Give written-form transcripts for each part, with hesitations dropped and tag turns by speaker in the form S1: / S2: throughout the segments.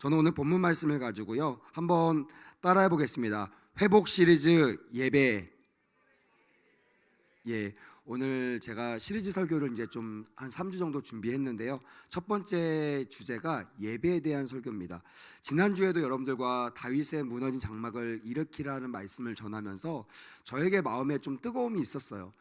S1: 저는 오늘 본문 말씀을 가지고요 한번 따라해 보겠습니다. 회복 시리즈 예배. 오늘 제가 시리즈 설교를 이제 좀 한 3주 정도 준비했는데요. 첫 번째 주제가 예배에 대한 설교입니다. 지난주에도 여러분들과 다윗의 무너진 장막을 일으키라는 말씀을 전하면서 저에게 마음에 좀 뜨거움이 있었어요.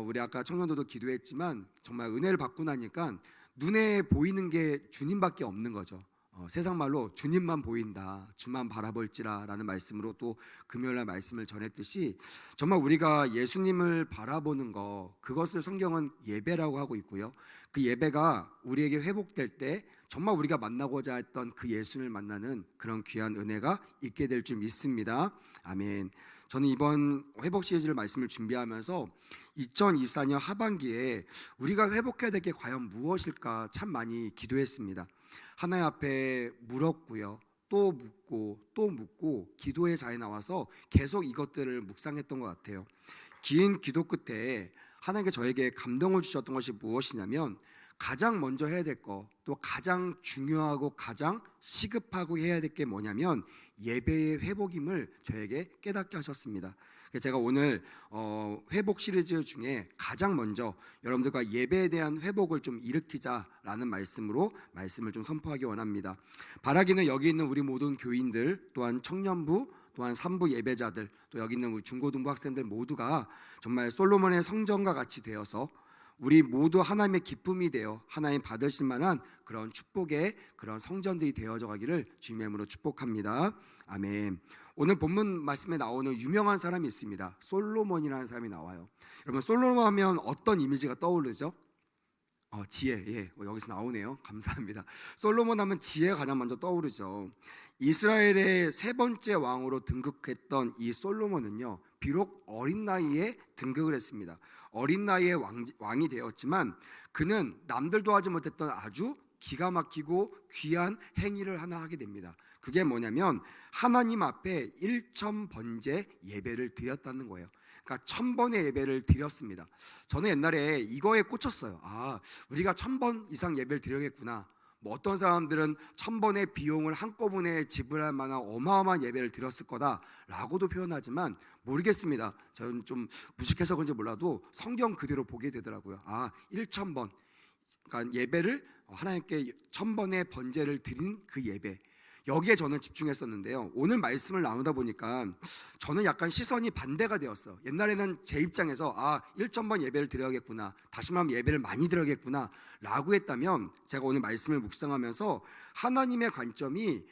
S1: 우리 아까 청년들도 기도했지만 정말 은혜를 받고 나니까 눈에 보이는 게 주님밖에 없는 거죠. 세상 말로 주님만 보인다, 주만 바라볼지라 라는 말씀으로 또 금요일날 말씀을 전했듯이 정말 우리가 예수님을 바라보는 것, 그것을 성경은 예배라고 하고 있고요. 그 예배가 우리에게 회복될 때 정말 우리가 만나고자 했던 그 예수님을 만나는 그런 귀한 은혜가 있게 될 줄 믿습니다. 아멘. 저는 이번 회복 시리즈를 말씀을 준비하면서 2024년 하반기에 우리가 회복해야 될 게 과연 무엇일까 참 많이 기도했습니다. 하나님 앞에 물었고요, 또 묻고 또 묻고 기도의 자리에 나와서 계속 이것들을 묵상했던 것 같아요. 긴 기도 끝에 하나님께 저에게 감동을 주셨던 것이 무엇이냐면 가장 먼저 해야 될 것, 또 가장 중요하고 가장 시급하고 해야 될 게 뭐냐면 예배의 회복임을 저에게 깨닫게 하셨습니다. 제가 오늘 회복 시리즈 중에 가장 먼저 여러분들과 예배에 대한 회복을 좀 일으키자라는 말씀으로 말씀을 좀 선포하기 원합니다. 바라기는 여기 있는 우리 모든 교인들, 또한 청년부, 또한 산부 예배자들, 또 여기 있는 우리 중고등부 학생들 모두가 정말 솔로몬의 성전과 같이 되어서 우리 모두 하나님의 기쁨이 되어 하나님 받으실 만한 그런 축복의 그런 성전들이 되어져 가기를 주님의 이름으로 축복합니다. 아멘. 오늘 본문 말씀에 나오는 유명한 사람이 있습니다. 솔로몬이라는 사람이 나와요. 여러분, 솔로몬 하면 어떤 이미지가 떠오르죠? 지혜. 여기서 나오네요. 감사합니다. 솔로몬 하면 지혜가 가장 먼저 떠오르죠. 이스라엘의 세 번째 왕으로 등극했던 이 솔로몬은요, 비록 어린 나이에 등극을 했습니다. 어린 나이에 왕이 되었지만 그는 남들도 하지 못했던 아주 기가 막히고 귀한 행위를 하나 하게 됩니다. 그게 뭐냐면 하나님 앞에 1000번째 예배를 드렸다는 거예요. 그러니까 1000번의 예배를 드렸습니다. 저는 옛날에 이거에 꽂혔어요. 우리가 1000번 이상 예배를 드려야겠구나. 어떤 사람들은 1000번의 비용을 한꺼번에 지불할 만한 어마어마한 예배를 드렸을 거다라고도 표현하지만 모르겠습니다. 저는 좀 무식해서 그런지 몰라도 성경 그대로 보게 되더라고요. 1000번, 그러니까 예배를 하나님께 1000번의 번제를 드린 그 예배, 여기에 저는 집중했었는데요. 오늘 말씀을 나누다 보니까 저는 약간 시선이 반대가 되었어요. 옛날에는 제 입장에서 1000번 예배를 드려야겠구나, 다시 말하면 예배를 많이 드려야겠구나 라고 했다면, 제가 오늘 말씀을 묵상하면서 하나님의 관점이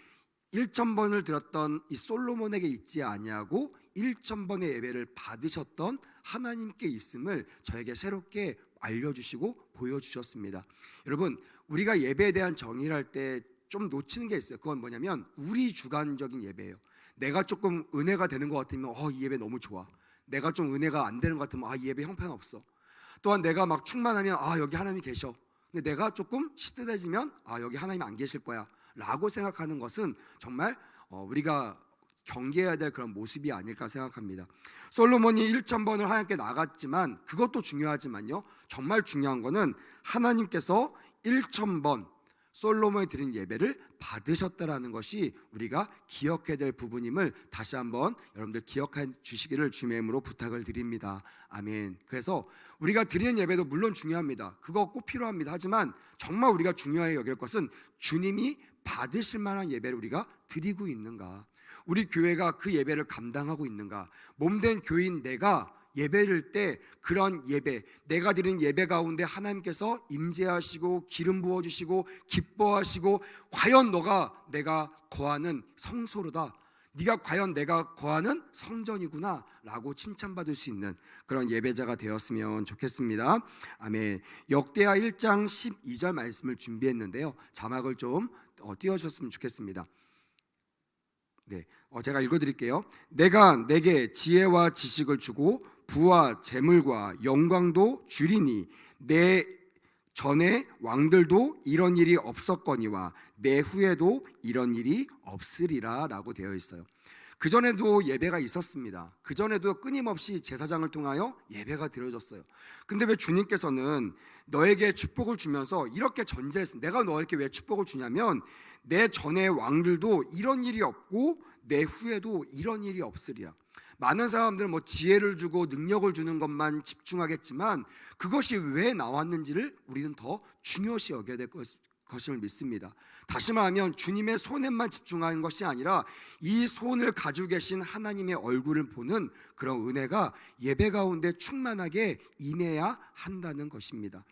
S1: 1000번을 드렸던 이 솔로몬에게 있지 아니하고 1000번의 예배를 받으셨던 하나님께 있음을 저에게 새롭게 알려주시고 보여주셨습니다. 여러분, 우리가 예배에 대한 정의를 할 때 좀 놓치는 게 있어요. 그건 뭐냐면 우리 주관적인 예배예요. 내가 조금 은혜가 되는 것 같으면 이 예배 너무 좋아. 내가 좀 은혜가 안 되는 것 같으면 이 예배 형편없어. 또한 내가 막 충만하면 여기 하나님이 계셔. 근데 내가 조금 시들해지면 여기 하나님 안 계실 거야 라고 생각하는 것은 정말 우리가 경계해야 될 그런 모습이 아닐까 생각합니다. 솔로몬이 1000번을 하나님께 나갔지만 그것도 중요하지만요, 정말 중요한 거는 하나님께서 1000번 솔로몬이 드린 예배를 받으셨다라는 것이 우리가 기억해야 될 부분임을 다시 한번 여러분들 기억해 주시기를 주님의 이름으로 부탁을 드립니다. 아멘. 그래서 우리가 드리는 예배도 물론 중요합니다. 그거 꼭 필요합니다. 하지만 정말 우리가 중요하게 여길 것은 주님이 받으실 만한 예배를 우리가 드리고 있는가, 우리 교회가 그 예배를 감당하고 있는가, 몸된 교인 내가 예배를 때 그런 예배, 내가 드린 예배 가운데 하나님께서 임재하시고 기름 부어주시고 기뻐하시고 과연 내가 거하는 성소로다, 네가 과연 내가 거하는 성전이구나 라고 칭찬받을 수 있는 그런 예배자가 되었으면 좋겠습니다. 아멘. 역대하 1장 12절 말씀을 준비했는데요, 자막을 좀 띄워주셨으면 좋겠습니다. 제가 읽어드릴게요. 내가 내게 지혜와 지식을 주고 부와 재물과 영광도 주리니 내 전에 왕들도 이런 일이 없었거니와 내 후에도 이런 일이 없으리라 라고 되어 있어요. 그전에도 예배가 있었습니다. 그전에도 끊임없이 제사장을 통하여 예배가 드려졌어요. 근데 왜 주님께서는 너에게 축복을 주면서 이렇게 전제를 했습니다. 내가 너에게 왜 축복을 주냐면 내 전의 왕들도 이런 일이 없고 내 후에도 이런 일이 없으리라. 많은 사람들은 지혜를 주고 능력을 주는 것만 집중하겠지만 그것이 왜 나왔는지를 우리는 더 중요시 여겨야 될 것임을 믿습니다. 다시 말하면 주님의 손에만 집중하는 것이 아니라 이 손을 가지고 계신 하나님의 얼굴을 보는 그런 은혜가 예배 가운데 충만하게 임해야 한다는 것입니다.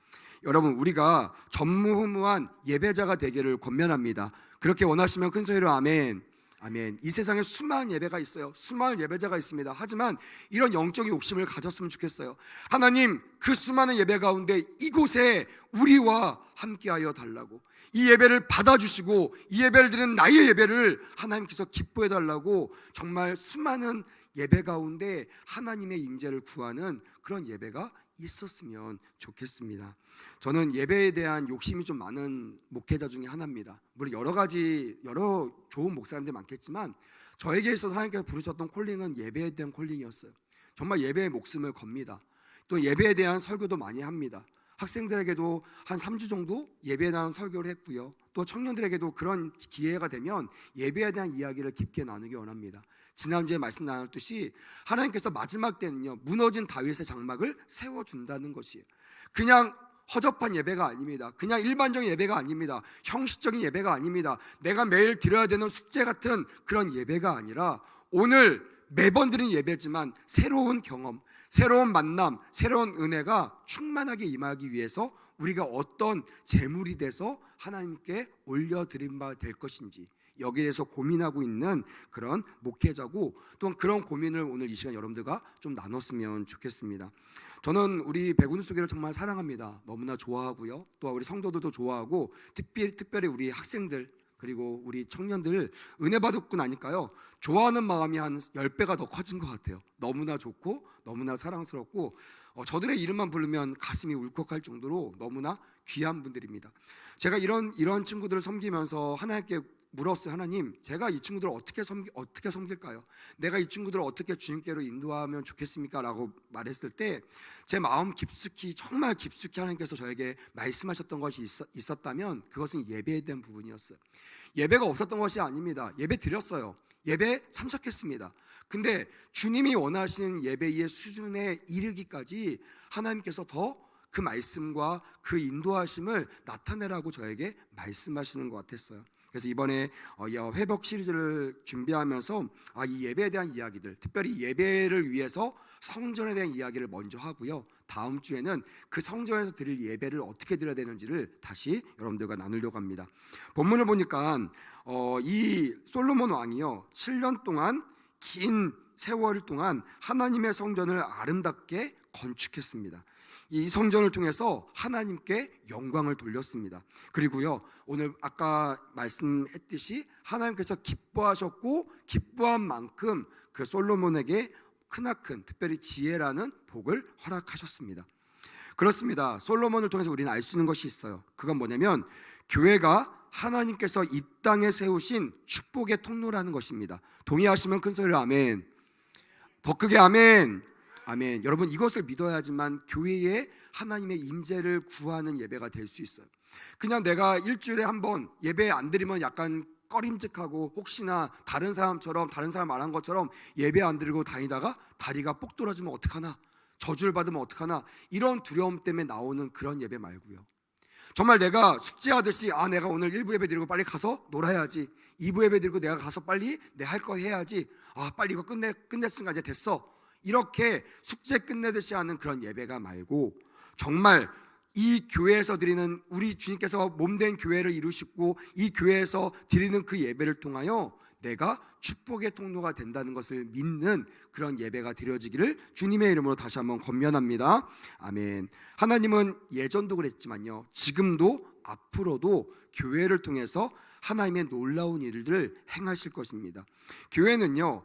S1: 여러분, 우리가 전무후무한 예배자가 되기를 권면합니다. 그렇게 원하시면 큰 소리로 아멘. 아멘. 이 세상에 수많은 예배가 있어요. 수많은 예배자가 있습니다. 하지만 이런 영적인 욕심을 가졌으면 좋겠어요. 하나님, 그 수많은 예배 가운데 이곳에 우리와 함께하여 달라고, 이 예배를 받아주시고 이 예배를 드리는 나의 예배를 하나님께서 기뻐해 달라고, 정말 수많은 예배 가운데 하나님의 임재를 구하는 그런 예배가 있었으면 좋겠습니다. 저는 예배에 대한 욕심이 좀 많은 목회자 중에 하나입니다. 물론 여러 좋은 목사님들 많겠지만 저에게 있어서 하나님께서 부르셨던 콜링은 예배에 대한 콜링이었어요. 정말 예배에 목숨을 겁니다. 또 예배에 대한 설교도 많이 합니다. 학생들에게도 한 3주 정도 예배에 대한 설교를 했고요. 또 청년들에게도 그런 기회가 되면 예배에 대한 이야기를 깊게 나누기 원합니다. 지난주에 말씀 나눴듯이 하나님께서 마지막 때는요, 무너진 다윗의 장막을 세워준다는 것이에요. 그냥 허접한 예배가 아닙니다. 그냥 일반적인 예배가 아닙니다. 형식적인 예배가 아닙니다. 내가 매일 드려야 되는 숙제 같은 그런 예배가 아니라 오늘 매번 드리는 예배지만 새로운 경험, 새로운 만남, 새로운 은혜가 충만하게 임하기 위해서 우리가 어떤 제물이 돼서 하나님께 올려드린 바 될 것인지 여기에 대해서 고민하고 있는 그런 목회자고, 또 그런 고민을 오늘 이 시간 여러분들과 좀 나눴으면 좋겠습니다. 저는 우리 백운수교를 정말 사랑합니다. 너무나 좋아하고요. 또 우리 성도들도 좋아하고, 특별히 우리 학생들 그리고 우리 청년들 은혜 받았고 나니까요, 좋아하는 마음이 한 10배가 더 커진 것 같아요. 너무나 좋고 너무나 사랑스럽고, 저들의 이름만 부르면 가슴이 울컥할 정도로 너무나 귀한 분들입니다. 제가 이런 친구들을 섬기면서 하나님께 물었어요. 하나님, 제가 이 친구들을 어떻게 섬길까요? 내가 이 친구들을 어떻게 주님께로 인도하면 좋겠습니까? 라고 말했을 때 제 마음 깊숙이, 정말 깊숙이 하나님께서 저에게 말씀하셨던 것이 있었다면 그것은 예배에 대한 부분이었어요. 예배가 없었던 것이 아닙니다. 예배 드렸어요. 예배 참석했습니다. 근데 주님이 원하시는 예배의 수준에 이르기까지 하나님께서 더 그 말씀과 그 인도하심을 나타내라고 저에게 말씀하시는 것 같았어요. 그래서 이번에 회복 시리즈를 준비하면서 이 예배에 대한 이야기들, 특별히 예배를 위해서 성전에 대한 이야기를 먼저 하고요, 다음 주에는 그 성전에서 드릴 예배를 어떻게 드려야 되는지를 다시 여러분들과 나누려고 합니다. 본문을 보니까 이 솔로몬 왕이요, 7년 동안, 긴 세월 동안 하나님의 성전을 아름답게 건축했습니다. 이 성전을 통해서 하나님께 영광을 돌렸습니다. 그리고요, 오늘 아까 말씀했듯이 하나님께서 기뻐하셨고 기뻐한 만큼 그 솔로몬에게 크나큰, 특별히 지혜라는 복을 허락하셨습니다. 그렇습니다. 솔로몬을 통해서 우리는 알 수 있는 것이 있어요. 그건 뭐냐면 교회가 하나님께서 이 땅에 세우신 축복의 통로라는 것입니다. 동의하시면 큰 소리로 아멘. 더 크게 아멘. 아멘. 여러분, 이것을 믿어야지만 교회에 하나님의 임재를 구하는 예배가 될 수 있어요. 그냥 내가 일주일에 한 번 예배 안 드리면 약간 꺼림직하고, 혹시나 다른 사람 말한 것처럼 예배 안 드리고 다니다가 다리가 뽁 떨어지면 어떡하나, 저주를 받으면 어떡하나, 이런 두려움 때문에 나오는 그런 예배 말고요, 정말 내가 숙제하듯이 내가 오늘 1부 예배 드리고 빨리 가서 놀아야지, 2부 예배 드리고 내가 가서 빨리 내 할 거 해야지, 빨리 이거 끝냈으니까 이제 됐어, 이렇게 숙제 끝내듯이 하는 그런 예배가 말고, 정말 이 교회에서 드리는, 우리 주님께서 몸된 교회를 이루시고 이 교회에서 드리는 그 예배를 통하여 내가 축복의 통로가 된다는 것을 믿는 그런 예배가 드려지기를 주님의 이름으로 다시 한번 권면합니다. 아멘. 하나님은 예전도 그랬지만요, 지금도 앞으로도 교회를 통해서 하나님의 놀라운 일들을 행하실 것입니다. 교회는요,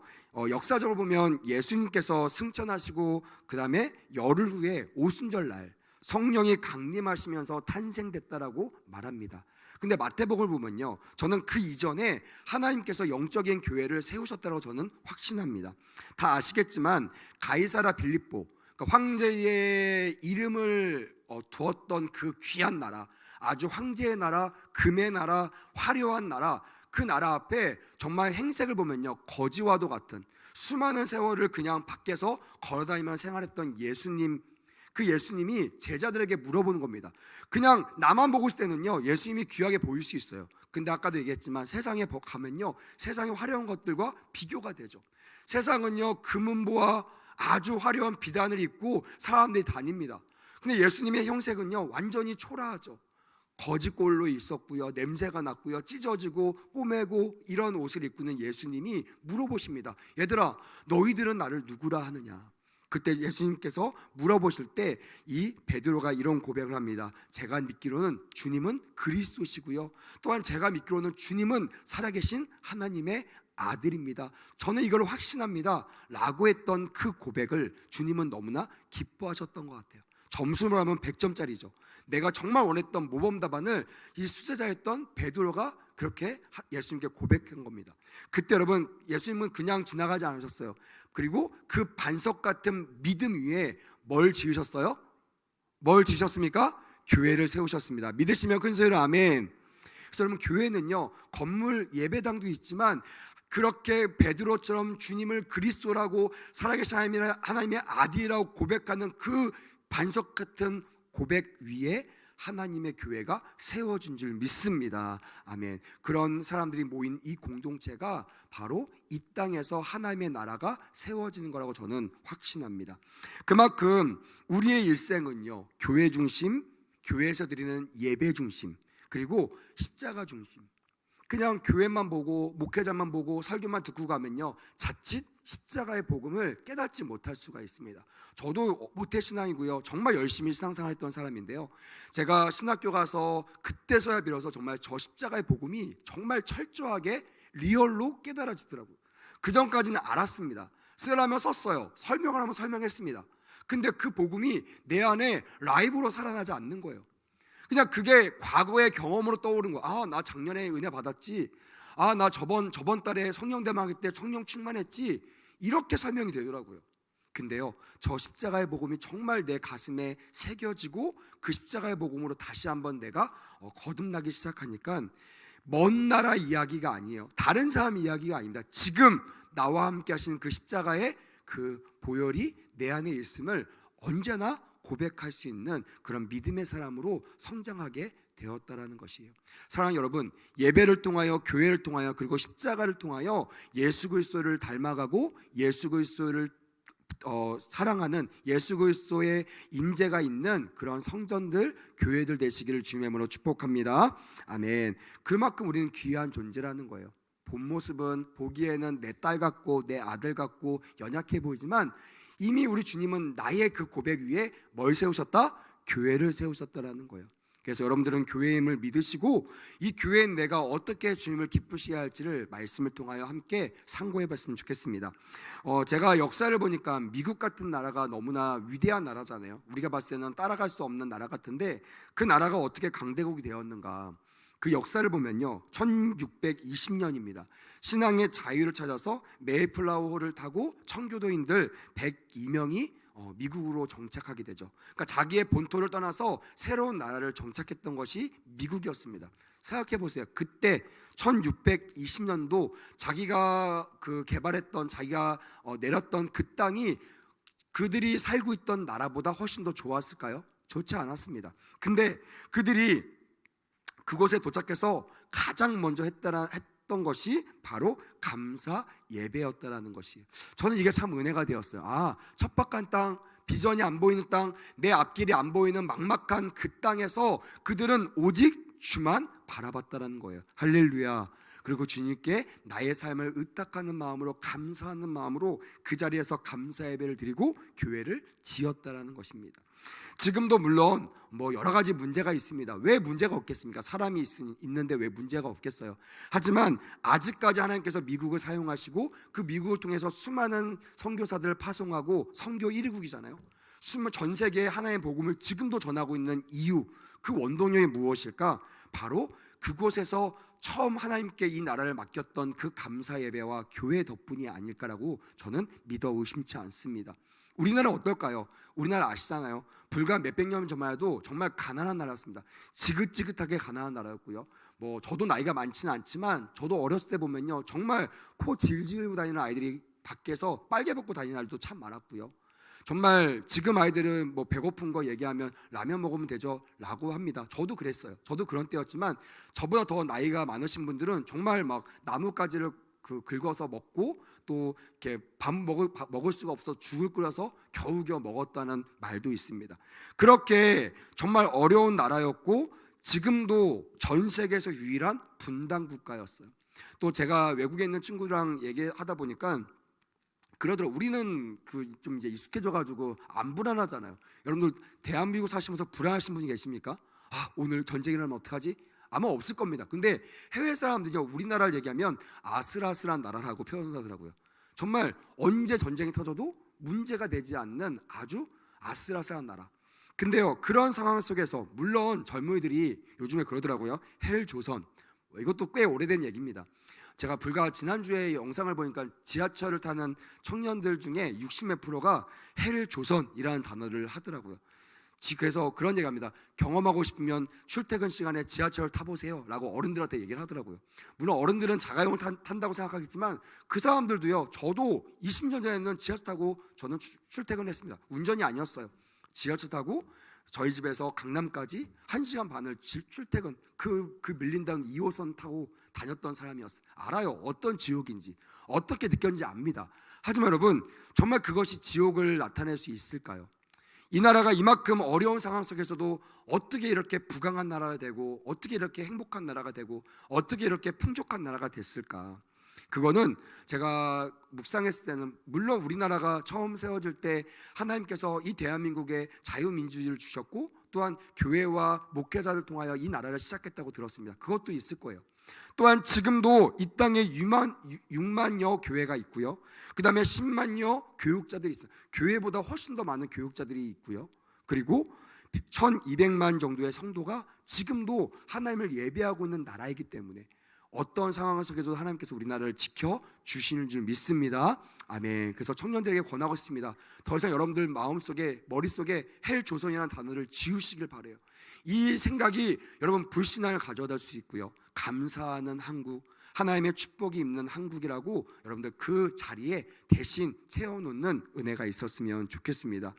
S1: 역사적으로 보면 예수님께서 승천하시고 그 다음에 열흘 후에 오순절날 성령이 강림하시면서 탄생됐다라고 말합니다. 근데 마태복음을 보면요, 저는 그 이전에 하나님께서 영적인 교회를 세우셨다고 저는 확신합니다. 다 아시겠지만 가이사라 빌립보, 그러니까 황제의 이름을 두었던 그 귀한 나라, 아주 황제의 나라, 금의 나라, 화려한 나라, 그 나라 앞에 정말 행색을 보면요, 거지와도 같은 수많은 세월을 그냥 밖에서 걸어다니며 생활했던 예수님, 그 예수님이 제자들에게 물어보는 겁니다. 그냥 나만 보고 있을 때는요, 예수님이 귀하게 보일 수 있어요. 근데 아까도 얘기했지만 세상에 가면요, 세상의 화려한 것들과 비교가 되죠. 세상은요, 금은보와 아주 화려한 비단을 입고 사람들이 다닙니다. 근데 예수님의 형색은요, 완전히 초라하죠. 거지꼴로 있었고요, 냄새가 났고요, 찢어지고 꼬매고 이런 옷을 입고 있는 예수님이 물어보십니다. 얘들아, 너희들은 나를 누구라 하느냐? 그때 예수님께서 물어보실 때 이 베드로가 이런 고백을 합니다. 제가 믿기로는 주님은 그리스도시고요, 또한 제가 믿기로는 주님은 살아계신 하나님의 아들입니다. 저는 이걸 확신합니다 라고 했던 그 고백을 주님은 너무나 기뻐하셨던 것 같아요. 점수로 하면 100점짜리죠. 내가 정말 원했던 모범 답안을 이 수제자였던 베드로가 그렇게 예수님께 고백한 겁니다. 그때 여러분, 예수님은 그냥 지나가지 않으셨어요. 그리고 그 반석 같은 믿음 위에 뭘 지으셨어요? 뭘 지으셨습니까? 교회를 세우셨습니다. 믿으시면 큰 소리로 아멘. 그래서 여러분, 교회는요, 건물 예배당도 있지만 그렇게 베드로처럼 주님을 그리스도라고 살아계신 하나님의 아들이라고 고백하는 그 반석 같은 고백 위에 하나님의 교회가 세워진 줄 믿습니다. 아멘. 그런 사람들이 모인 이 공동체가 바로 이 땅에서 하나님의 나라가 세워지는 거라고 저는 확신합니다. 그만큼 우리의 일생은요, 교회 중심, 교회에서 드리는 예배 중심, 그리고 십자가 중심. 그냥 교회만 보고 목회자만 보고 설교만 듣고 가면요, 자칫 십자가의 복음을 깨닫지 못할 수가 있습니다. 저도 모태신앙이고요, 정말 열심히 신앙생활 했던 사람인데요, 제가 신학교 가서 그때서야 비로소 정말 저 십자가의 복음이 정말 철저하게 리얼로 깨달아지더라고요. 그 전까지는 알았습니다. 쓰라면 썼어요, 설명을 하면 설명했습니다. 근데 그 복음이 내 안에 라이브로 살아나지 않는 거예요. 그냥 그게 과거의 경험으로 떠오른 거야. 아, 나 작년에 은혜 받았지. 아, 나 저번 달에 성령 대망할 때 성령 충만했지. 이렇게 설명이 되더라고요. 근데요, 저 십자가의 복음이 정말 내 가슴에 새겨지고 그 십자가의 복음으로 다시 한번 내가 거듭나기 시작하니까 먼 나라 이야기가 아니에요. 다른 사람 이야기가 아닙니다. 지금 나와 함께 하신 그 십자가의 그 보혈이 내 안에 있음을 언제나 고백할 수 있는 그런 믿음의 사람으로 성장하게 되었다라는 것이에요. 사랑하는 여러분, 예배를 통하여, 교회를 통하여, 그리고 십자가를 통하여 예수 그리스도를 닮아가고 예수 그리스도를 사랑하는, 예수 그리스도의 인재가 있는 그런 성전들, 교회들 되시기를 주님의 이름으로 축복합니다. 아멘. 그만큼 우리는 귀한 존재라는 거예요. 본 모습은 보기에는 내 딸 같고 내 아들 같고 연약해 보이지만 이미 우리 주님은 나의 그 고백 위에 뭘 세우셨다? 교회를 세우셨다라는 거예요. 그래서 여러분들은 교회임을 믿으시고 이 교회인 내가 어떻게 주님을 기쁘시게 할지를 말씀을 통하여 함께 상고해 봤으면 좋겠습니다. 제가 역사를 보니까 미국 같은 나라가 너무나 위대한 나라잖아요. 우리가 봤을 때는 따라갈 수 없는 나라 같은데 그 나라가 어떻게 강대국이 되었는가? 그 역사를 보면요, 1620년입니다. 신앙의 자유를 찾아서 메이플라워호를 타고 청교도인들 102명이 미국으로 정착하게 되죠. 그러니까 자기의 본토를 떠나서 새로운 나라를 정착했던 것이 미국이었습니다. 생각해 보세요. 그때 1620년도 자기가 개발했던, 자기가 내렸던 그 땅이 그들이 살고 있던 나라보다 훨씬 더 좋았을까요? 좋지 않았습니다. 근데 그들이 그곳에 도착해서 가장 먼저 했던 것이 바로 감사 예배였다라는 것이에요. 저는 이게 참 은혜가 되었어요. 아, 척박한 땅, 비전이 안 보이는 땅, 내 앞길이 안 보이는 막막한 그 땅에서 그들은 오직 주만 바라봤다라는 거예요. 할렐루야. 그리고 주님께 나의 삶을 의탁하는 마음으로, 감사하는 마음으로 그 자리에서 감사 예배를 드리고 교회를 지었다라는 것입니다. 지금도 물론 여러 가지 문제가 있습니다. 왜 문제가 없겠습니까? 사람이 있는데 왜 문제가 없겠어요? 하지만 아직까지 하나님께서 미국을 사용하시고 그 미국을 통해서 수많은 선교사들을 파송하고, 선교 1위국이잖아요. 전 세계에 하나의 복음을 지금도 전하고 있는 이유, 그 원동력이 무엇일까? 바로 그곳에서 처음 하나님께 이 나라를 맡겼던 그 감사 예배와 교회 덕분이 아닐까라고 저는 믿어 의심치 않습니다. 우리나라 어떨까요? 우리나라 아시잖아요. 불과 몇백 년 전만 해도 정말 가난한 나라였습니다. 지긋지긋하게 가난한 나라였고요. 저도 나이가 많지는 않지만 저도 어렸을 때 보면요, 정말 코 질질 흘리고 다니는 아이들이 밖에서 빨개 벗고 다니는 아이들도 참 많았고요. 정말 지금 아이들은 배고픈 거 얘기하면 라면 먹으면 되죠 라고 합니다. 저도 그랬어요. 저도 그런 때였지만 저보다 더 나이가 많으신 분들은 정말 막 나뭇가지를 긁어서 먹고 또 이렇게 밥 먹을 수가 없어 죽을 끓여서 겨우겨우 먹었다는 말도 있습니다. 그렇게 정말 어려운 나라였고 지금도 전 세계에서 유일한 분단 국가였어요. 또 제가 외국에 있는 친구랑 얘기하다 보니까 그러더라고요. 우리는 좀 이제 익숙해져가지고 안 불안하잖아요. 여러분들 대한민국 사시면서 불안하신 분이 계십니까? 오늘 전쟁이 일어나면 어떡하지? 아마 없을 겁니다. 근데 해외 사람들이요, 우리나라를 얘기하면 아슬아슬한 나라라고 표현하더라고요. 정말 언제 전쟁이 터져도 문제가 되지 않는 아주 아슬아슬한 나라. 근데요, 그런 상황 속에서 물론 젊은이들이 요즘에 그러더라고요. 헬조선, 이것도 꽤 오래된 얘기입니다. 제가 불과 지난주에 영상을 보니까 지하철을 타는 청년들 중에 60몇 프로가 헬조선이라는 단어를 하더라고요. 그래서 그런 얘기합니다. 경험하고 싶으면 출퇴근 시간에 지하철을 타보세요 라고 어른들한테 얘기를 하더라고요. 물론 어른들은 자가용을 탄다고 생각하겠지만 그 사람들도요, 저도 20년 전에는 지하철 타고 저는 출퇴근을 했습니다. 운전이 아니었어요. 지하철 타고 저희 집에서 강남까지 1시간 반을 출퇴근, 그 밀린다는 2호선 타고 다녔던 사람이었어요. 알아요. 어떤 지옥인지, 어떻게 느꼈는지 압니다. 하지만 여러분, 정말 그것이 지옥을 나타낼 수 있을까요? 이 나라가 이만큼 어려운 상황 속에서도 어떻게 이렇게 부강한 나라가 되고, 어떻게 이렇게 행복한 나라가 되고, 어떻게 이렇게 풍족한 나라가 됐을까? 그거는 제가 묵상했을 때는 물론 우리나라가 처음 세워질 때 하나님께서 이 대한민국에 자유민주주의를 주셨고 또한 교회와 목회자를 통하여 이 나라를 시작했다고 들었습니다. 그것도 있을 거예요. 또한 지금도 이 땅에 6만여 교회가 있고요. 그 다음에 10만여 교육자들이 있어요. 교회보다 훨씬 더 많은 교육자들이 있고요. 그리고 1200만 정도의 성도가 지금도 하나님을 예배하고 있는 나라이기 때문에 어떤 상황 속에서도 하나님께서 우리나라를 지켜주시는 줄 믿습니다. 아멘. 그래서 청년들에게 권하고 있습니다. 더 이상 여러분들 마음속에, 머릿속에 헬조선이라는 단어를 지우시길 바라요. 이 생각이 여러분 불신앙을 가져다 줄 수 있고요, 감사하는 한국, 하나님의 축복이 있는 한국이라고 여러분들 그 자리에 대신 채워놓는 은혜가 있었으면 좋겠습니다.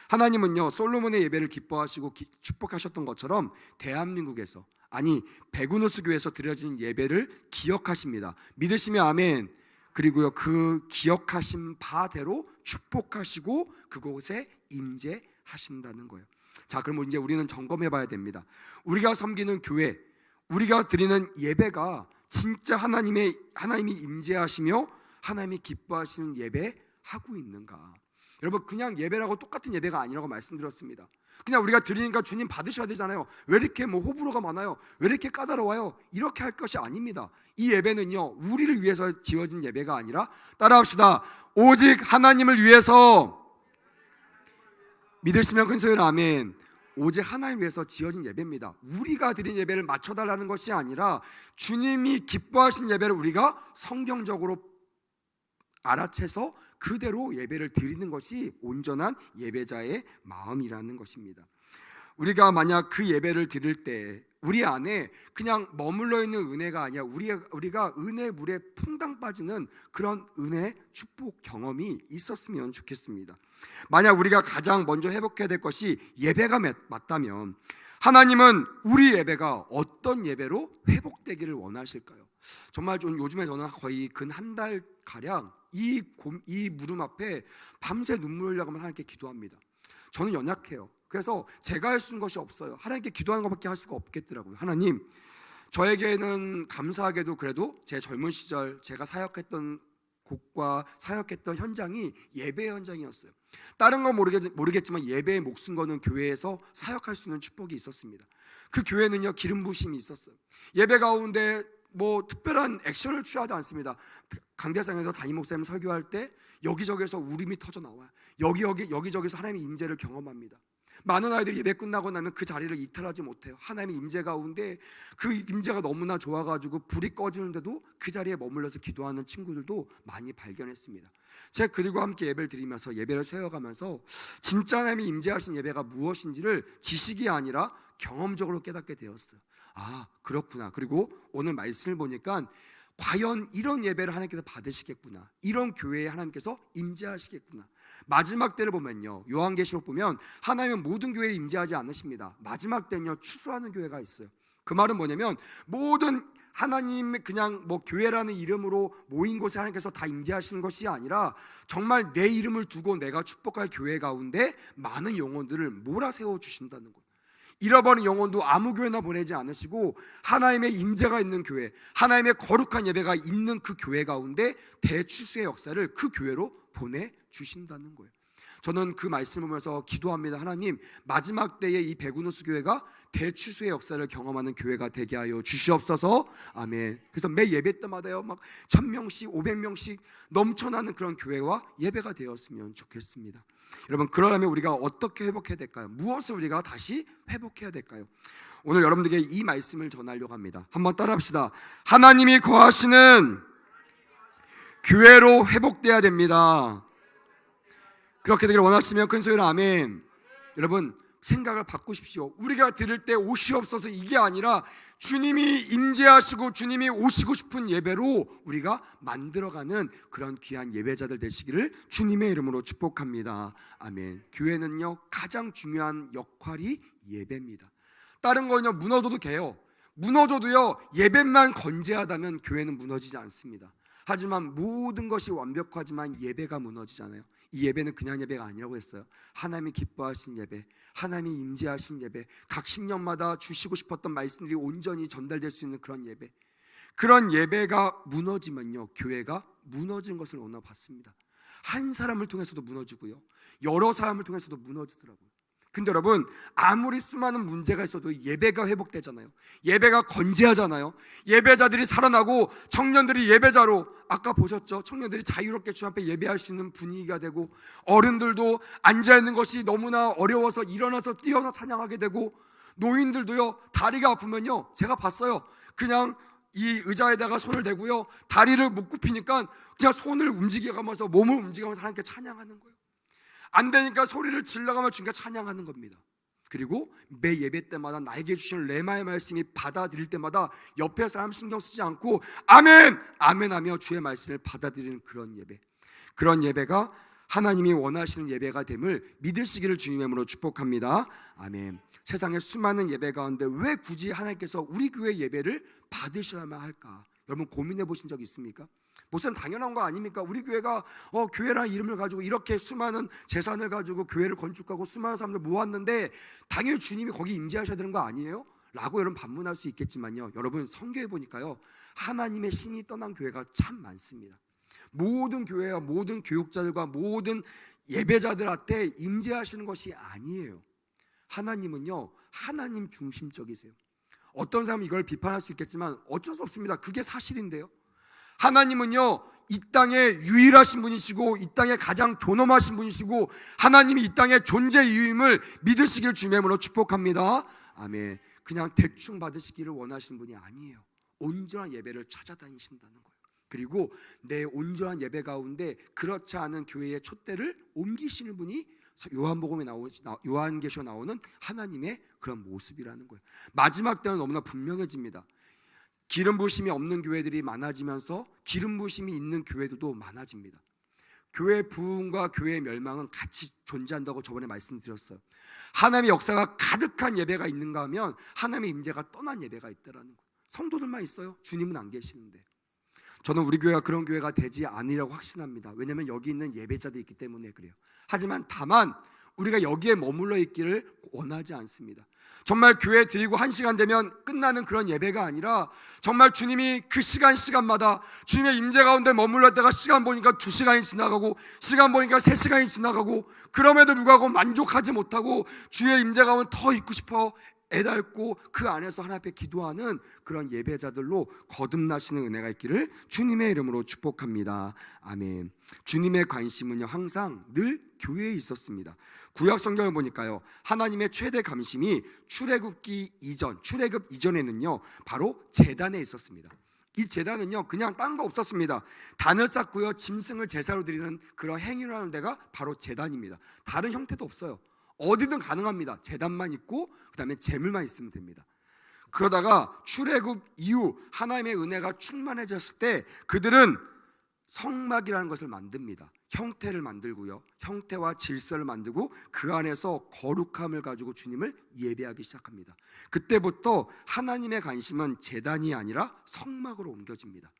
S1: 하나님은요, 솔로몬의 예배를 기뻐하시고 축복하셨던 것처럼 대한민국에서, 아니 백운호수 교회에서 드려진 예배를 기억하십니다. 믿으시면 아멘. 그리고요, 그 기억하신 바대로 축복하시고 그곳에 임재하신다는 거예요. 자, 그럼 이제 우리는 점검해 봐야 됩니다. 우리가 섬기는 교회, 우리가 드리는 예배가 진짜 하나님이 임재하시며 하나님이 기뻐하시는 예배 하고 있는가? 여러분, 그냥 예배라고 똑같은 예배가 아니라고 말씀드렸습니다. 그냥 우리가 드리니까 주님 받으셔야 되잖아요. 왜 이렇게 호불호가 많아요? 왜 이렇게 까다로워요? 이렇게 할 것이 아닙니다. 이 예배는요, 우리를 위해서 지어진 예배가 아니라, 따라합시다, 오직 하나님을 위해서, 믿으시면 큰 소리로 아멘. 오직 하나님을 위해서 지어진 예배입니다. 우리가 드린 예배를 맞춰달라는 것이 아니라 주님이 기뻐하신 예배를 우리가 성경적으로 알아채서 그대로 예배를 드리는 것이 온전한 예배자의 마음이라는 것입니다. 우리가 만약 그 예배를 드릴 때 우리 안에 그냥 머물러 있는 은혜가 아니라 우리가 은혜 물에 퐁당 빠지는 그런 은혜 축복 경험이 있었으면 좋겠습니다. 만약 우리가 가장 먼저 회복해야 될 것이 예배가 맞다면 하나님은 우리 예배가 어떤 예배로 회복되기를 원하실까요? 정말 좀 요즘에 저는 거의 근 한 달 가량 이 무릎 앞에 밤새 눈물 흘려가며 하나님께 기도합니다. 저는 연약해요. 그래서 제가 할 수 있는 것이 없어요. 하나님께 기도하는 것밖에 할 수가 없겠더라고요. 하나님, 저에게는 감사하게도 그래도 제 젊은 시절 제가 사역했던 곳과 사역했던 현장이 예배 현장이었어요. 다른 건 모르겠지만 예배에 목숨 거는 교회에서 사역할 수 있는 축복이 있었습니다. 그 교회는요, 기름 부심이 있었어요. 예배 가운데 특별한 액션을 취하지 않습니다. 강대상에서 담임 목사님 설교할 때 여기저기서 울음이 터져 나와요. 여기저기서 하나님의 임재를 경험합니다. 많은 아이들이 예배 끝나고 나면 그 자리를 이탈하지 못해요. 하나님의 임재 가운데 그 임재가 너무나 좋아가지고 불이 꺼지는데도 그 자리에 머물러서 기도하는 친구들도 많이 발견했습니다. 제가 그들과 함께 예배를 드리면서 예배를 세워가면서 진짜 하나님이 임재하신 예배가 무엇인지를 지식이 아니라 경험적으로 깨닫게 되었어요. 아, 그렇구나. 그리고 오늘 말씀을 보니까 과연 이런 예배를 하나님께서 받으시겠구나, 이런 교회에 하나님께서 임재하시겠구나. 마지막 때를 보면요, 요한계시록 보면 하나님은 모든 교회에 임재하지 않으십니다. 마지막 때는요, 추수하는 교회가 있어요. 그 말은 뭐냐면 모든 하나님의 그냥 교회라는 이름으로 모인 곳에 하나님께서 다 임재하시는 것이 아니라 정말 내 이름을 두고 내가 축복할 교회 가운데 많은 영혼들을 몰아세워 주신다는 것. 잃어버린 영혼도 아무 교회나 보내지 않으시고 하나님의 임재가 있는 교회, 하나님의 거룩한 예배가 있는 그 교회 가운데 대추수의 역사를 그 교회로 보내주신다는 거예요. 저는 그 말씀을 보면서 기도합니다. 하나님, 마지막 때에 이 베구누스 교회가 대추수의 역사를 경험하는 교회가 되게 하여 주시옵소서. 아멘. 그래서 매 예배 때마다요, 1000명씩 500명씩 넘쳐나는 그런 교회와 예배가 되었으면 좋겠습니다. 여러분, 그러려면 우리가 어떻게 회복해야 될까요? 무엇을 우리가 다시 회복해야 될까요? 오늘 여러분들에게 이 말씀을 전하려고 합니다. 한번 따라합시다. 하나님이 거하시는 교회로 회복돼야 됩니다. 그렇게 되기를 원하시면 큰 소리로 아멘. 여러분, 생각을 바꾸십시오. 우리가 들을 때 오시옵소서 이게 아니라 주님이 임재하시고 주님이 오시고 싶은 예배로 우리가 만들어가는 그런 귀한 예배자들 되시기를 주님의 이름으로 축복합니다. 아멘. 교회는요, 가장 중요한 역할이 예배입니다. 다른 거는요, 무너져도 돼요. 무너져도요, 예배만 건재하다면 교회는 무너지지 않습니다. 하지만 모든 것이 완벽하지만 예배가 무너지잖아요. 이 예배는 그냥 예배가 아니라고 했어요. 하나님이 기뻐하신 예배, 하나님이 임재하신 예배, 각 신년마다 주시고 싶었던 말씀들이 온전히 전달될 수 있는 그런 예배, 그런 예배가 무너지면요, 교회가 무너진 것을 오늘 봤습니다. 한 사람을 통해서도 무너지고요, 여러 사람을 통해서도 무너지더라고요. 근데 여러분, 아무리 수많은 문제가 있어도 예배가 회복되잖아요. 예배가 건재하잖아요. 예배자들이 살아나고 청년들이 예배자로, 아까 보셨죠? 청년들이 자유롭게 주 앞에 예배할 수 있는 분위기가 되고, 어른들도 앉아있는 것이 너무나 어려워서 일어나서 뛰어서 찬양하게 되고, 노인들도요, 다리가 아프면요, 제가 봤어요, 그냥 이 의자에다가 손을 대고요, 다리를 못 굽히니까 그냥 손을 움직여가면서 몸을 움직이면서 하나님께 찬양하는 거예요. 안 되니까 소리를 질러가며 주님께 찬양하는 겁니다. 그리고 매 예배 때마다 나에게 주시는 레마의 말씀이 받아들일 때마다 옆에 사람 신경 쓰지 않고 아멘! 아멘 하며 주의 말씀을 받아들이는 그런 예배, 그런 예배가 하나님이 원하시는 예배가 됨을 믿으시기를 주님의 이름으로 축복합니다. 아멘. 세상에 수많은 예배 가운데 왜 굳이 하나님께서 우리 교회 예배를 받으셔야만 할까? 여러분, 고민해 보신 적 있습니까? 무슨 당연한 거 아닙니까? 우리 교회가 교회라는 이름을 가지고 이렇게 수많은 재산을 가지고 교회를 건축하고 수많은 사람들 모았는데 당연히 주님이 거기 임재하셔야 되는 거 아니에요? 라고 여러분 반문할 수 있겠지만요, 여러분, 성경에 보니까요, 하나님의 신이 떠난 교회가 참 많습니다. 모든 교회와 모든 교육자들과 모든 예배자들한테 임재하시는 것이 아니에요. 하나님은요, 하나님 중심적이세요. 어떤 사람은 이걸 비판할 수 있겠지만 어쩔 수 없습니다. 그게 사실인데요, 하나님은요, 이 땅에 유일하신 분이시고 이 땅에 가장 존엄하신 분이시고 하나님이 이 땅의 존재 이유임을 믿으시길 주님의 이름으로 축복합니다. 아멘. 그냥 대충 받으시기를 원하시는 분이 아니에요. 온전한 예배를 찾아다니신다는 거예요. 그리고 내 온전한 예배 가운데 그렇지 않은 교회의 촛대를 옮기시는 분이 요한계시록에 나오는 하나님의 그런 모습이라는 거예요. 마지막 때는 너무나 분명해집니다. 기름 부으심이 없는 교회들이 많아지면서 기름 부으심이 있는 교회들도 많아집니다. 교회 부흥과 교회의 멸망은 같이 존재한다고 저번에 말씀드렸어요. 하나님의 역사가 가득한 예배가 있는가 하면 하나님의 임재가 떠난 예배가 있다라는 거예요. 성도들만 있어요. 주님은 안 계시는데. 저는 우리 교회가 그런 교회가 되지 않으리라고 확신합니다. 왜냐하면 여기 있는 예배자들이 있기 때문에 그래요. 하지만 다만 우리가 여기에 머물러 있기를 원하지 않습니다. 정말 교회 드리고 1시간 되면 끝나는 그런 예배가 아니라 정말 주님이 그 시간마다 주님의 임재 가운데 머물렀다가 시간 보니까 2시간이 지나가고 시간 보니까 3시간이 지나가고 그럼에도 불구하고 만족하지 못하고 주의 임재 가운데 더 있고 싶어 애달고 그 안에서 하나님 앞에 기도하는 그런 예배자들로 거듭나시는 은혜가 있기를 주님의 이름으로 축복합니다. 아멘. 주님의 관심은요 항상 늘 교회에 있었습니다. 구약 성경을 보니까요 하나님의 최대 관심이 출애굽 이전에는요 바로 제단에 있었습니다. 이 제단은요 그냥 딴 거 없었습니다. 단을 쌓고요 짐승을 제사로 드리는 그런 행위를 하는 데가 바로 제단입니다. 다른 형태도 없어요. 어디든 가능합니다. 제단만 있고 그 다음에 제물만 있으면 됩니다. 그러다가 출애굽 이후 하나님의 은혜가 충만해졌을 때 그들은 성막이라는 것을 만듭니다. 형태를 만들고요 형태와 질서를 만들고 그 안에서 거룩함을 가지고 주님을 예배하기 시작합니다. 그때부터 하나님의 관심은 제단이 아니라 성막으로 옮겨집니다.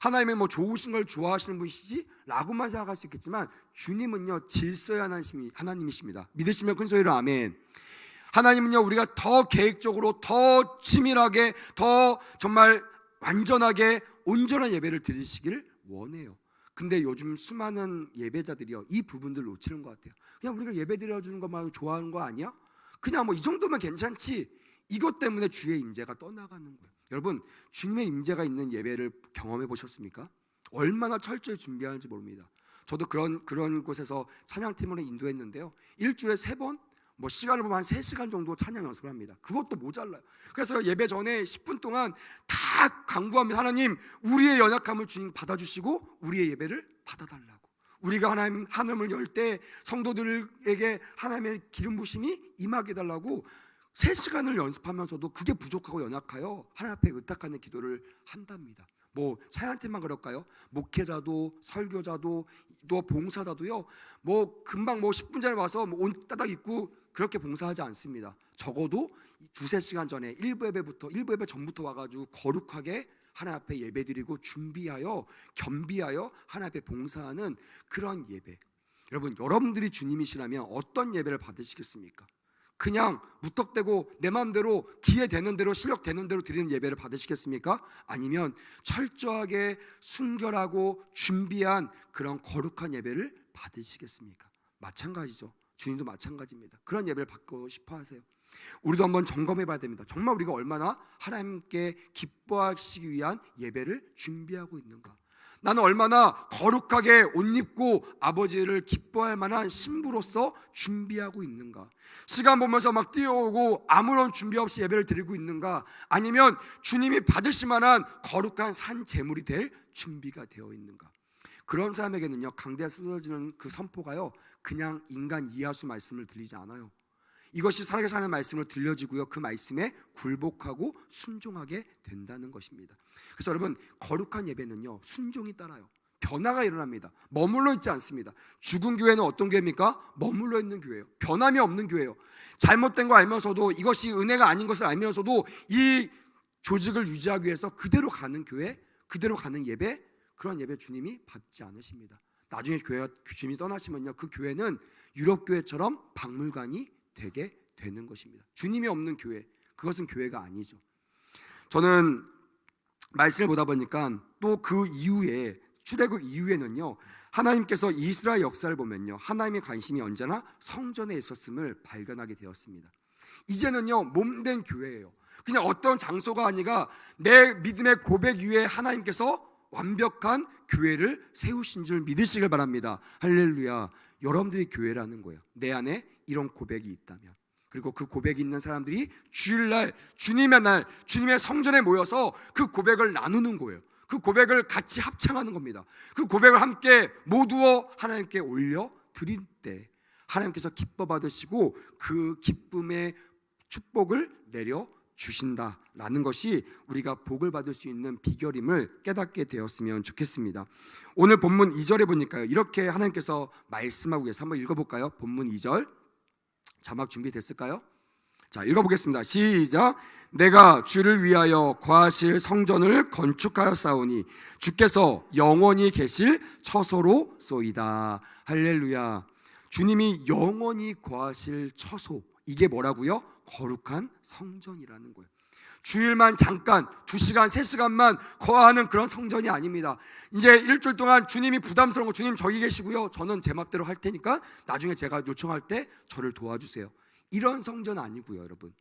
S1: 하나님의 좋으신 걸 좋아하시는 분이시지 라고만 생각할 수 있겠지만 주님은요 질서의 하나님이십니다. 믿으시면 큰 소리로 아멘. 하나님은요 우리가 더 계획적으로 더 치밀하게 더 정말 완전하게 온전한 예배를 드리시기를 원해요. 근데 요즘 수많은 예배자들이요 이 부분들 놓치는 것 같아요. 그냥 우리가 예배 드려주는 것만 좋아하는 거 아니야? 그냥 이 정도면 괜찮지. 이것 때문에 주의 임재가 떠나가는 거예요. 여러분 주님의 임재가 있는 예배를 경험해 보셨습니까? 얼마나 철저히 준비하는지 모릅니다. 저도 그런 곳에서 찬양팀으로 인도했는데요 일주일에 3번 시간을 보면 한 3시간 정도 찬양 연습을 합니다. 그것도 모자라요. 그래서 예배 전에 10분 동안 다 간구합니다. 하나님 우리의 연약함을 주님 받아주시고 우리의 예배를 받아달라고. 우리가 하나님을 열 때 성도들에게 하나님의 기름 부심이 임하게 달라고 3시간을 연습하면서도 그게 부족하고 연약하여 하나님 앞에 의탁하는 기도를 한답니다. 찬양팀만 그럴까요? 목회자도 설교자도 또 봉사자도요 금방 10분 전에 와서 옷 따닥 입고 그렇게 봉사하지 않습니다. 적어도 2-3시간 전에 일부 예배 전부터 와가지고 거룩하게 하나님 앞에 예배드리고 준비하여 겸비하여 하나님 앞에 봉사하는 그런 예배. 여러분 여러분들이 주님이시라면 어떤 예배를 받으시겠습니까? 그냥 무턱대고 내 마음대로 기회 되는 대로 실력 되는 대로 드리는 예배를 받으시겠습니까? 아니면 철저하게 순결하고 준비한 그런 거룩한 예배를 받으시겠습니까? 마찬가지죠. 주님도 마찬가지입니다. 그런 예배를 받고 싶어 하세요. 우리도 한번 점검해 봐야 됩니다. 정말 우리가 얼마나 하나님께 기뻐하시기 위한 예배를 준비하고 있는가. 나는 얼마나 거룩하게 옷 입고 아버지를 기뻐할 만한 신부로서 준비하고 있는가. 시간 보면서 뛰어오고 아무런 준비 없이 예배를 드리고 있는가. 아니면 주님이 받으실 만한 거룩한 산 제물이 될 준비가 되어 있는가. 그런 사람에게는요 강대에 쏟아지는 그 선포가요 그냥 인간 이해할 수 말씀을 들리지 않아요. 이것이 살아계신 하나님의 말씀을 들려지고요 그 말씀에 굴복하고 순종하게 된다는 것입니다. 그래서 여러분 거룩한 예배는요 순종이 따라요. 변화가 일어납니다. 머물러 있지 않습니다. 죽은 교회는 어떤 교회입니까? 머물러 있는 교회예요. 변함이 없는 교회예요. 잘못된 거 알면서도 이것이 은혜가 아닌 것을 알면서도 이 조직을 유지하기 위해서 그대로 가는 교회, 그대로 가는 예배, 그런 예배 주님이 받지 않으십니다. 나중에 주님이 떠나시면요 그 교회는 유럽 교회처럼 박물관이 되게 되는 것입니다. 주님이 없는 교회, 그것은 교회가 아니죠. 저는 말씀을 보다 보니까 또 그 이후에 출애굽 이후에는요 하나님께서 이스라엘 역사를 보면요 하나님의 관심이 언제나 성전에 있었음을 발견하게 되었습니다. 이제는요 몸된 교회예요. 그냥 어떤 장소가 아니라 내 믿음의 고백 위에 하나님께서 완벽한 교회를 세우신 줄 믿으시길 바랍니다. 할렐루야. 여러분들이 교회라는 거예요. 내 안에 이런 고백이 있다면, 그리고 그 고백이 있는 사람들이 주일날 주님의 날 주님의 성전에 모여서 그 고백을 나누는 거예요. 그 고백을 같이 합창하는 겁니다. 그 고백을 함께 모두어 하나님께 올려 드릴 때 하나님께서 기뻐 받으시고 그 기쁨의 축복을 내려 주신다라는 것이 우리가 복을 받을 수 있는 비결임을 깨닫게 되었으면 좋겠습니다. 오늘 본문 2절에 보니까요 이렇게 하나님께서 말씀하고 계세요. 한번 읽어볼까요? 본문 2절 자막 준비됐을까요? 자, 읽어보겠습니다. 시작. 내가 주를 위하여 거하실 성전을 건축하였사오니 주께서 영원히 계실 처소로 쏘이다. 할렐루야. 주님이 영원히 거하실 처소, 이게 뭐라고요? 거룩한 성전이라는 거예요. 주일만 잠깐 2시간 3시간만 거하는 그런 성전이 아닙니다. 이제 일주일 동안 주님이 부담스러운 거, 주님 저기 계시고요 저는 제 맘대로 할 테니까 나중에 제가 요청할 때 저를 도와주세요, 이런 성전 아니고요 여러분.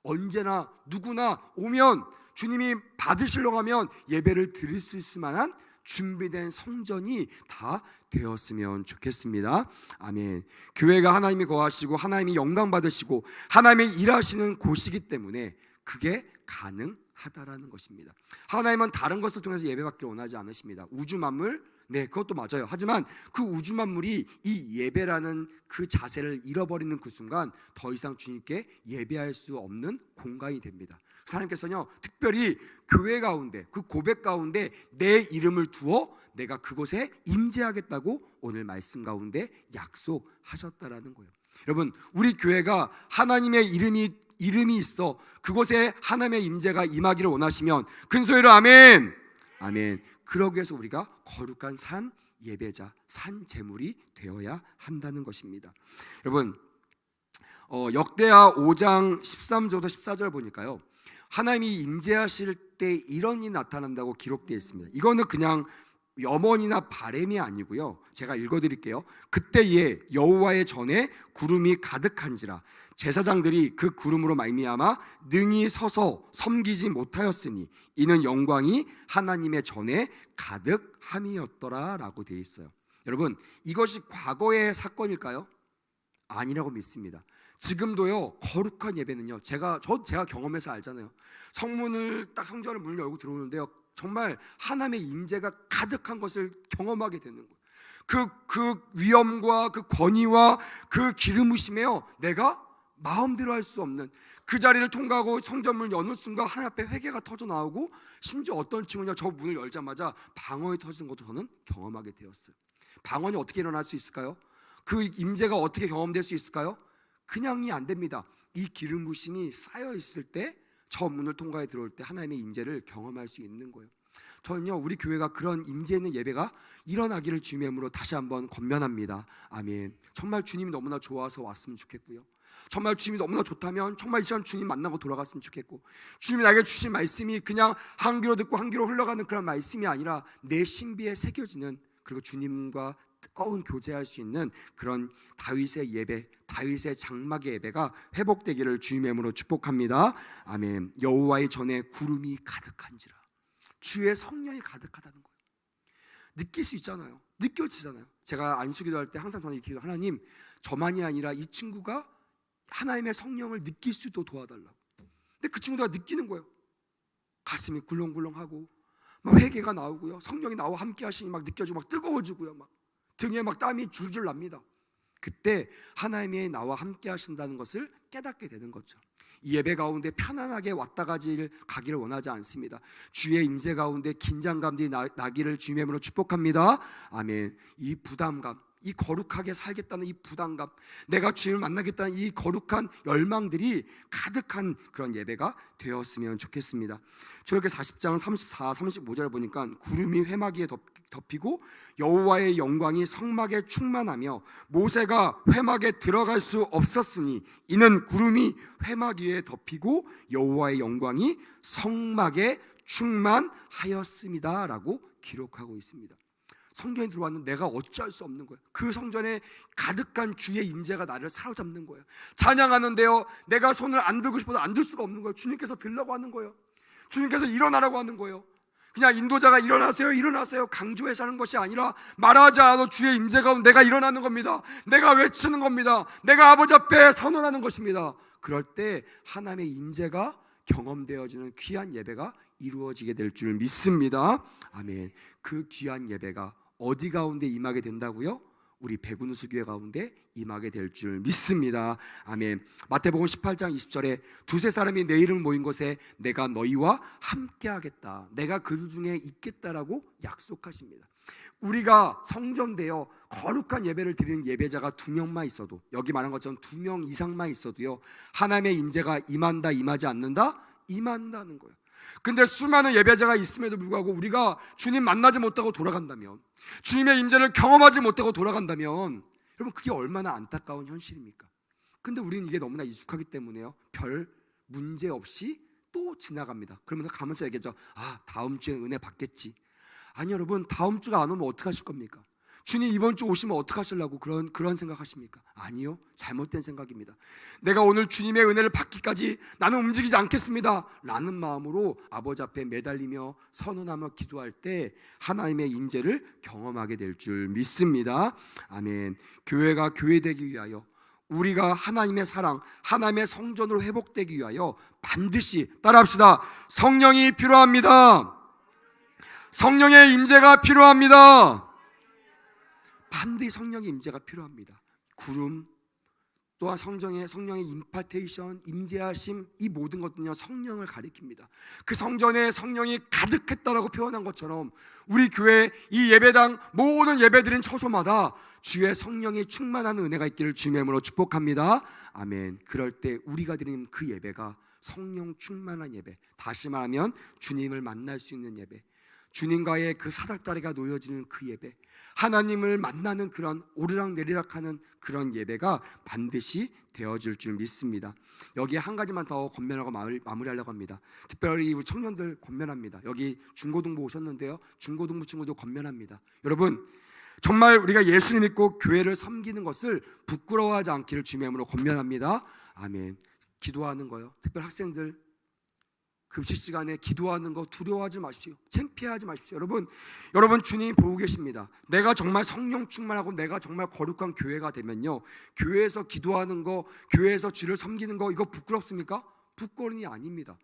S1: 언제나 누구나 오면 주님이 받으시려고 하면 예배를 드릴 수 있을 만한 준비된 성전이 다 되었으면 좋겠습니다. 아멘. 교회가 하나님이 거하시고 하나님이 영광 받으시고 하나님이 일하시는 곳이기 때문에 그게 가능하다라는 것입니다. 하나님은 다른 것을 통해서 예배받기를 원하지 않으십니다. 우주 만물, 네, 그것도 맞아요. 하지만 그 우주 만물이 이 예배라는 그 자세를 잃어버리는 그 순간 더 이상 주님께 예배할 수 없는 공간이 됩니다. 하나님께서는요, 특별히 교회 가운데, 그 고백 가운데 내 이름을 두어 내가 그곳에 임재하겠다고 오늘 말씀 가운데 약속하셨다라는 거예요. 여러분, 우리 교회가 하나님의 이름이 있어 그곳에 하나님의 임재가 임하기를 원하시면 큰 소리로 아멘. 아멘. 그러기 위해서 우리가 거룩한 산 예배자, 산 제물이 되어야 한다는 것입니다. 여러분, 역대하 5장 13절부터 14절 보니까요, 하나님이 임재하실 때 이런 일이 나타난다고 기록되어 있습니다. 이거는 그냥 염원이나 바램이 아니고요, 제가 읽어드릴게요. 그때에 여호와의 전에 구름이 가득한지라 제사장들이 그 구름으로 말미암아 능히 서서 섬기지 못하였으니 이는 영광이 하나님의 전에 가득함이었더라 라고 되어 있어요. 여러분, 이것이 과거의 사건일까요? 아니라고 믿습니다. 지금도요, 거룩한 예배는요, 제가 경험해서 알잖아요. 성전을 문을 열고 들어오는데요, 정말 하나님의 임재가 가득한 것을 경험하게 되는 거예요. 그 위엄과 그 권위와 그 기름 부심에요, 내가 마음대로 할 수 없는 그 자리를 통과하고 성전문을 여는 순간 하나님 앞에 회개가 터져 나오고, 심지어 어떤 친구냐, 저 문을 열자마자 방언이 터지는 것도 저는 경험하게 되었어요. 방언이 어떻게 일어날 수 있을까요? 그 임재가 어떻게 경험될 수 있을까요? 그냥이 안 됩니다. 이 기름 부심이 쌓여 있을 때, 저 문을 통과해 들어올 때 하나님의 임재를 경험할 수 있는 거예요. 저는요, 우리 교회가 그런 임재 있는 예배가 일어나기를 주님의 이름으로 다시 한번 권면합니다. 아멘. 정말 주님이 너무나 좋아서 왔으면 좋겠고요, 정말 주님이 너무나 좋다면 정말 이 시간 주님 만나고 돌아갔으면 좋겠고, 주님이 나에게 주신 말씀이 그냥 한 귀로 듣고 한 귀로 흘러가는 그런 말씀이 아니라 내 신비에 새겨지는, 그리고 주님과 뜨거운 교제할 수 있는 그런 다윗의 예배, 다윗의 장막의 예배가 회복되기를 주님의 이름으로 축복합니다. 아멘. 여호와의 전에 구름이 가득한지라, 주의 성령이 가득하다는 거예요. 느낄 수 있잖아요. 느껴지잖아요. 제가 안수기도 할 때 항상 저는 이 기도, 하나님, 저만이 아니라 이 친구가 하나님의 성령을 느낄 수 있도록 도와달라고. 근데 그 친구가 느끼는 거예요. 가슴이 굴렁굴렁하고 막 회개가 나오고요, 성령이 나와 함께 하시니 막 느껴지고 막 뜨거워지고요, 막 등에 막 땀이 줄줄 납니다. 그때 하나님이 나와 함께 하신다는 것을 깨닫게 되는 거죠. 이 예배 가운데 편안하게 왔다 가기를 원하지 않습니다. 주의 임재 가운데 긴장감들이 나기를 주님의 이름으로 축복합니다. 아멘. 이 부담감, 이 거룩하게 살겠다는 이 부담감, 내가 주님을 만나겠다는 이 거룩한 열망들이 가득한 그런 예배가 되었으면 좋겠습니다. 저렇게 40장 34, 35절 보니까 구름이 회막 위에 덮이고 여호와의 영광이 성막에 충만하며 모세가 회막에 들어갈 수 없었으니 이는 구름이 회막 위에 덮이고 여호와의 영광이 성막에 충만하였습니다 라고 기록하고 있습니다. 성전에 들어왔는데 내가 어찌할 수 없는 거예요. 그 성전에 가득한 주의 임재가 나를 사로잡는 거예요. 찬양하는데요, 내가 손을 안 들고 싶어서 안 들 수가 없는 거예요. 주님께서 들라고 하는 거예요. 주님께서 일어나라고 하는 거예요. 그냥 인도자가 일어나세요, 일어나세요 강조해서 하는 것이 아니라, 말하지 않아도 주의 임재 가운데 내가 일어나는 겁니다. 내가 외치는 겁니다. 내가 아버지 앞에 선언하는 것입니다. 그럴 때 하나님의 임재가 경험되어지는 귀한 예배가 이루어지게 될 줄 믿습니다. 아멘. 그 귀한 예배가 어디 가운데 임하게 된다고요? 우리 백운수교회 가운데 임하게 될 줄 믿습니다. 아멘. 마태복음 18장 20절에 두세 사람이 내 이름을 모인 곳에 내가 너희와 함께 하겠다, 내가 그 중에 있겠다라고 약속하십니다. 우리가 성전되어 거룩한 예배를 드리는 예배자가 2명만 있어도, 여기 말한 것처럼 2명 이상만 있어도요, 하나님의 임재가 임한다, 임하지 않는다? 임한다는 거예요. 근데 수많은 예배자가 있음에도 불구하고 우리가 주님 만나지 못하고 돌아간다면, 주님의 임재를 경험하지 못하고 돌아간다면, 여러분 그게 얼마나 안타까운 현실입니까? 근데 우리는 이게 너무나 익숙하기 때문에요, 별 문제 없이 또 지나갑니다. 그러면서 가면서 얘기하죠. 다음 주에 은혜 받겠지. 아니 여러분, 다음 주가 안 오면 어떡하실 겁니까? 주님 이번 주 오시면 어떡하시려고 그런 생각하십니까? 아니요, 잘못된 생각입니다. 내가 오늘 주님의 은혜를 받기까지 나는 움직이지 않겠습니다 라는 마음으로 아버지 앞에 매달리며 선언하며 기도할 때 하나님의 임재를 경험하게 될 줄 믿습니다. 아멘. 교회가 교회되기 위하여, 우리가 하나님의 사랑, 하나님의 성전으로 회복되기 위하여 반드시 따라합시다. 성령이 필요합니다. 성령의 임재가 필요합니다. 반드시 성령의 임재가 필요합니다. 구름, 또한 성령의 임파테이션, 임재하심, 이 모든 것들은요 성령을 가리킵니다. 그 성전에 성령이 가득했다라고 표현한 것처럼 우리 교회 이 예배당 모든 예배드린 처소마다 주의 성령이 충만한 은혜가 있기를 주님의 이름으로 축복합니다. 아멘. 그럴 때 우리가 드리는 그 예배가 성령 충만한 예배, 다시 말하면 주님을 만날 수 있는 예배, 주님과의 그 사닥다리가 놓여지는 그 예배, 하나님을 만나는 그런 오르락내리락하는 그런 예배가 반드시 되어질 줄 믿습니다. 여기에 한 가지만 더 권면하고 마무리하려고 합니다. 특별히 우리 청년들 권면합니다. 여기 중고등부 오셨는데요, 중고등부 친구도 권면합니다. 여러분, 정말 우리가 예수님 믿고 교회를 섬기는 것을 부끄러워하지 않기를 주님의 이름으로 권면합니다. 아멘. 기도하는 거요, 특별 학생들 급식 시간에 기도하는 거 두려워하지 마십시오. 창피하지 마십시오. 여러분 주님이 보고 계십니다. 내가 정말 성령 충만하고 내가 정말 거룩한 교회가 되면요, 교회에서 기도하는 거, 교회에서 주를 섬기는 거, 이거 부끄럽습니까? 부끄러움이 아닙니다.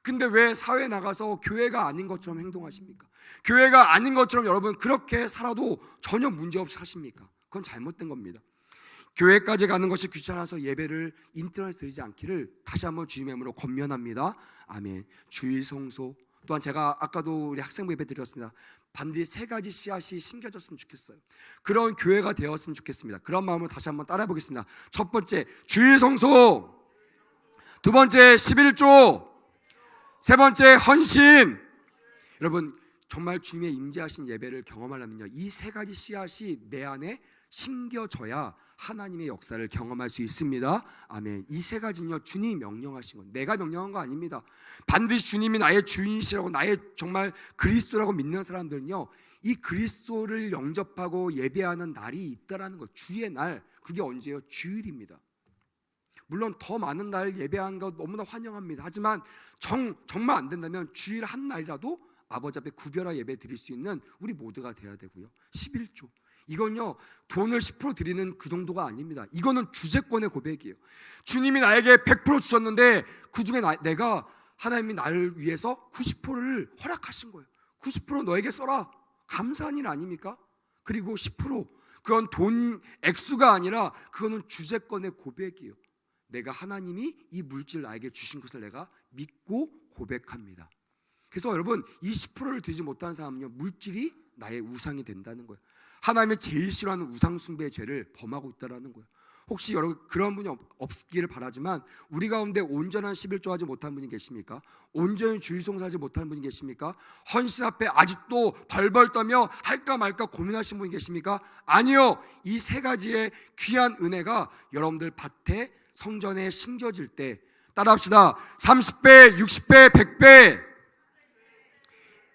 S1: 근데 왜 사회에 나가서 교회가 아닌 것처럼 행동하십니까? 교회가 아닌 것처럼 여러분 그렇게 살아도 전혀 문제없이 사십니까? 그건 잘못된 겁니다. 교회까지 가는 것이 귀찮아서 예배를 인터넷에 드리지 않기를 다시 한번 주님의 이름으로 권면합니다. 아멘. 주일 성소, 또한 제가 아까도 우리 학생부 예배 드렸습니다. 반드시 3가지 씨앗이 심겨졌으면 좋겠어요. 그런 교회가 되었으면 좋겠습니다. 그런 마음으로 다시 한번 따라해 보겠습니다. 첫 번째, 주일 성소. 두 번째, 11조. 세 번째, 헌신. 여러분 정말 주님의 임재하신 예배를 경험하려면요, 이 3가지 씨앗이 내 안에 심겨져야 하나님의 역사를 경험할 수 있습니다. 아멘. 이 3가지는요 주님이 명령하신 건, 내가 명령한 거 아닙니다. 반드시 주님이 나의 주인이시라고, 나의 정말 그리스도라고 믿는 사람들은요 이 그리스도를 영접하고 예배하는 날이 있다라는 거, 주의 날. 그게 언제예요? 주일입니다. 물론 더 많은 날 예배하는 거 너무나 환영합니다. 하지만 정말 안 된다면 주일 한 날이라도 아버지 앞에 구별화 예배 드릴 수 있는 우리 모두가 돼야 되고요. 11조, 이건요 돈을 10% 드리는 그 정도가 아닙니다. 이거는 주재권의 고백이에요. 주님이 나에게 100% 주셨는데 그중에 내가, 하나님이 나를 위해서 90%를 허락하신 거예요. 90% 너에게 써라. 감사한 일 아닙니까? 그리고 10%, 그건 돈 액수가 아니라 그거는 주재권의 고백이에요. 내가 하나님이 이 물질 나에게 주신 것을 내가 믿고 고백합니다. 그래서 여러분 이 10%를 드리지 못하는 사람은요 물질이 나의 우상이 된다는 거예요. 하나님이 제일 싫어하는 우상숭배의 죄를 범하고 있다는 거예요. 혹시 여러분 그런 분이 없기를 바라지만 우리 가운데 온전한 11조 하지 못한 분이 계십니까? 온전히 주일송사하지 못하는 분이 계십니까? 헌신 앞에 아직도 벌벌 떠며 할까 말까 고민하시는 분이 계십니까? 아니요. 이 3가지의 귀한 은혜가 여러분들 밭에 성전에 심겨질 때, 따라합시다. 30배, 60배, 100배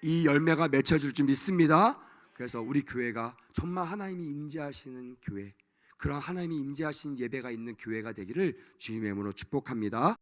S1: 이 열매가 맺혀질 줄 믿습니다. 그래서 우리 교회가 정말 하나님이 임재하시는 교회, 그런 하나님이 임재하신 예배가 있는 교회가 되기를 주님의 이름으로 축복합니다.